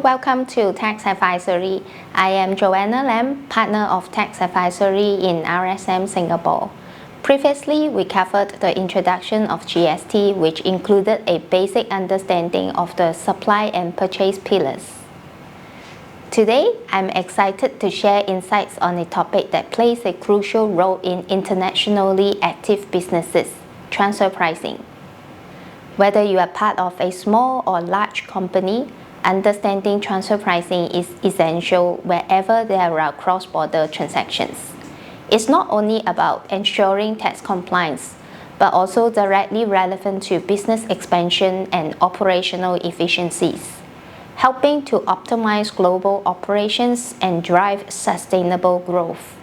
welcome to Tax Advisory. I am Joanna Lam, partner of Tax Advisory in RSM Singapore. Previously, we covered the introduction of GST, which included a basic understanding of the supply and purchase pillars. Today, I'm excited to share insights on a topic that plays a crucial role in internationally active businesses: transfer pricing. Whether you are part of a small or large company, understanding transfer pricing is essential wherever there are cross-border transactions. It's not only about ensuring tax compliance, but also directly relevant to business expansion and operational efficiencies, helping to optimize global operations and drive sustainable growth.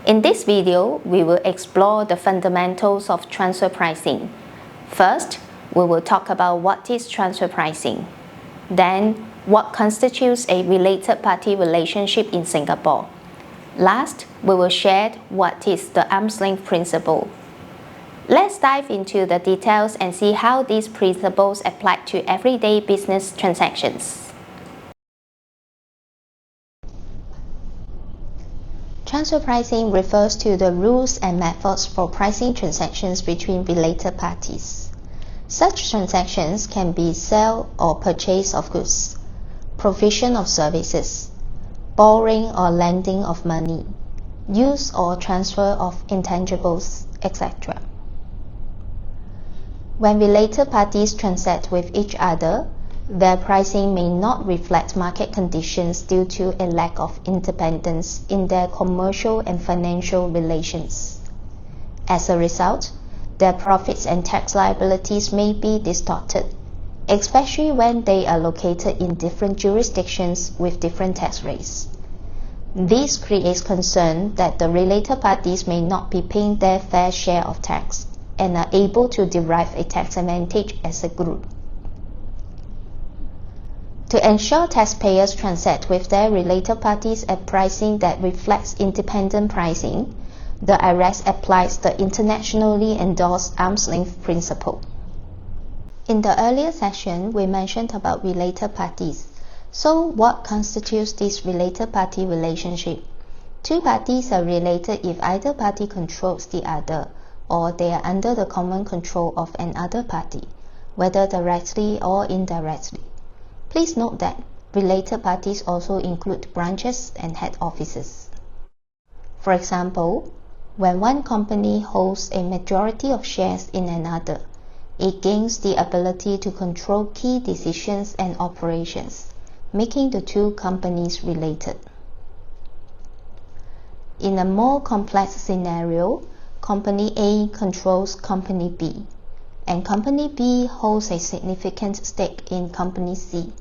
In this video, we will explore the fundamentals of transfer pricing. First, we will talk about what is transfer pricing. Then, what constitutes a related party relationship in Singapore. Last, we will share what is the arm's length principle. Let's dive into the details and see how these principles apply to everyday business transactions. Transfer pricing refers to the rules and methods for pricing transactions between related parties. Such transactions can be sale or purchase of goods, provision of services, borrowing or lending of money, use or transfer of intangibles, etc. When related parties transact with each other, their pricing may not reflect market conditions due to a lack of independence in their commercial and financial relations. As a result, their profits and tax liabilities may be distorted, especially when they are located in different jurisdictions with different tax rates. This creates concern that the related parties may not be paying their fair share of tax and are able to derive a tax advantage as a group. To ensure taxpayers transact with their related parties at pricing that reflects independent pricing, the IRS applies the internationally endorsed arm's length principle. In the earlier session, we mentioned about related parties. So what constitutes this related party relationship? Two parties are related if either party controls the other, or they are under the common control of another party, whether directly or indirectly. Please note that related parties also include branches and head offices. For example, when one company holds a majority of shares in another, it gains the ability to control key decisions and operations, making the two companies related. In a more complex scenario, Company A controls Company B, and Company B holds a significant stake in Company C,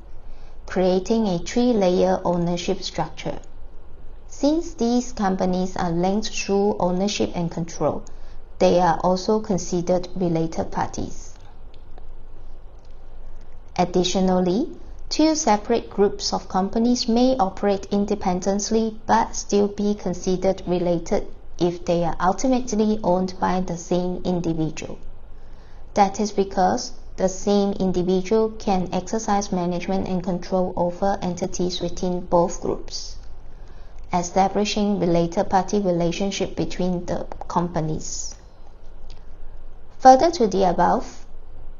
creating a three-layer ownership structure. Since these companies are linked through ownership and control, they are also considered related parties. Additionally, two separate groups of companies may operate independently but still be considered related if they are ultimately owned by the same individual. That is because the same individual can exercise management and control over entities within both groups, establishing related party relationship between the companies. Further to the above,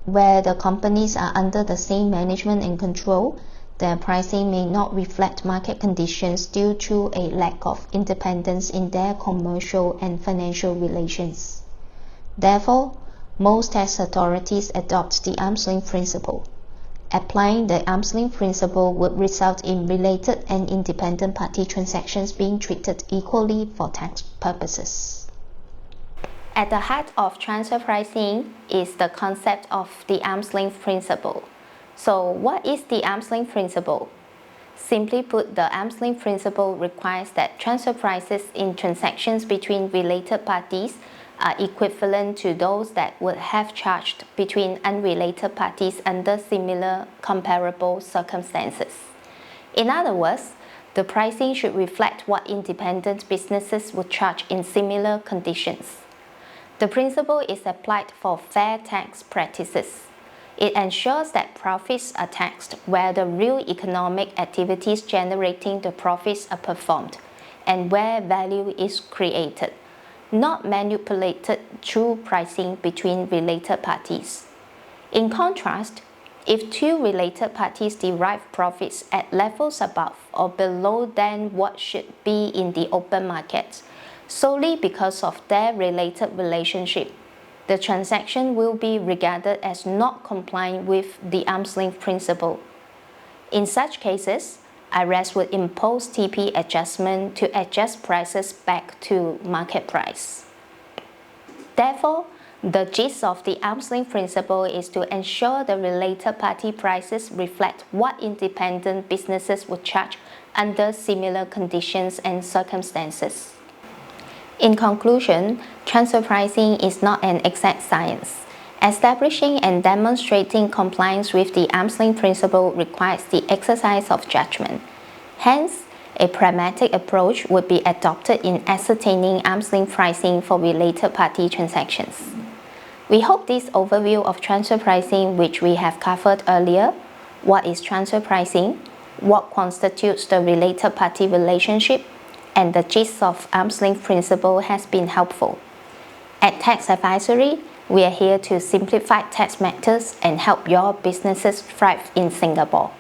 where the companies are under the same management and control, their pricing may not reflect market conditions due to a lack of independence in their commercial and financial relations. Therefore, most tax authorities adopt the arm's length principle. Applying the arm's length principle would result in related and independent party transactions being treated equally for tax purposes. At the heart of transfer pricing is the concept of the arm's length principle. So, what is the arm's length principle? Simply put, the arm's length principle requires that transfer prices in transactions between related parties are equivalent to those that would have charged between unrelated parties under similar comparable circumstances. In other words, the pricing should reflect what independent businesses would charge in similar conditions. The principle is applied for fair tax practices. It ensures that profits are taxed where the real economic activities generating the profits are performed and where value is created, not manipulated through pricing between related parties. In contrast, if two related parties derive profits at levels above or below than what should be in the open market, solely because of their related relationship, the transaction will be regarded as not complying with the arm's length principle. In such cases, IRS would impose TP adjustment to adjust prices back to market price. Therefore, the gist of the arm's length principle is to ensure the related party prices reflect what independent businesses would charge under similar conditions and circumstances. In conclusion, transfer pricing is not an exact science. Establishing and demonstrating compliance with the arm's length principle requires the exercise of judgment. Hence, a pragmatic approach would be adopted in ascertaining arm's length pricing for related party transactions. We hope this overview of transfer pricing, which we have covered earlier, what is transfer pricing, what constitutes the related party relationship, and the gist of arm's length principle has been helpful. At Tax Advisory, we are here to simplify tax matters and help your businesses thrive in Singapore.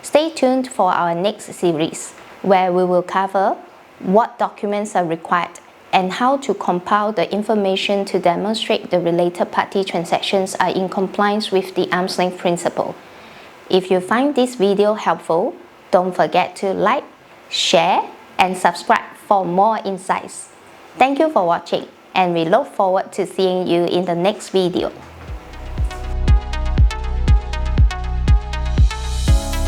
Stay tuned for our next series, where we will cover what documents are required and how to compile the information to demonstrate the related party transactions are in compliance with the arm's length principle. If you find this video helpful, don't forget to like, share, and subscribe for more insights. Thank you for watching, and we look forward to seeing you in the next video.